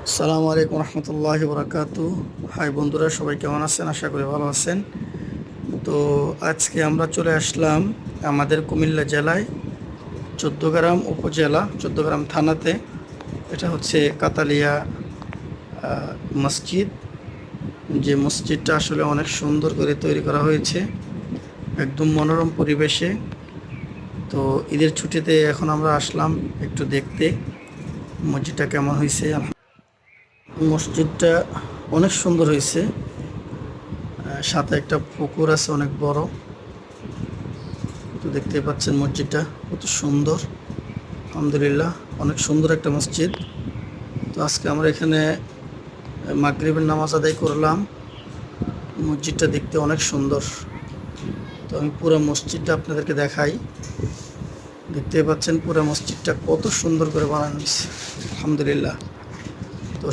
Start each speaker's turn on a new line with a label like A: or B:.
A: আসসালামু আলাইকুম রহমতুল্লাহি বরকাতু। হাই বন্ধুরা, সবাই কেমন আছেন? আশা করি ভালো আছেন। তো আজকে আমরা চলে আসলাম আমাদের কুমিল্লা জেলায় চৌদ্দগ্রাম উপজেলা চৌদ্দগ্রাম থানাতে। এটা হচ্ছে কাতালিয়া মসজিদ। যে মসজিদটা আসলে অনেক সুন্দর করে তৈরি করা হয়েছে, একদম মনোরম পরিবেশে। তো ঈদের ছুটিতে এখন আমরা আসলাম একটু দেখতে মসজিদটা কেমন হয়েছে। মসজিদটা অনেক সুন্দর হয়েছে, সাথে একটা পুকুর আছে অনেক বড়। তো দেখতেই পাচ্ছেন মসজিদটা কত সুন্দর। আলহামদুলিল্লাহ, অনেক সুন্দর একটা মসজিদ। তো আজকে আমরা এখানে মাগরিবের নামাজ আদায় করলাম। মসজিদটা দেখতে অনেক সুন্দর। তো আমি পুরো মসজিদটা আপনাদেরকে দেখাই। দেখতেই পাচ্ছেন পুরো মসজিদটা কত সুন্দর করে বানানো হয়েছে। আলহামদুলিল্লাহ।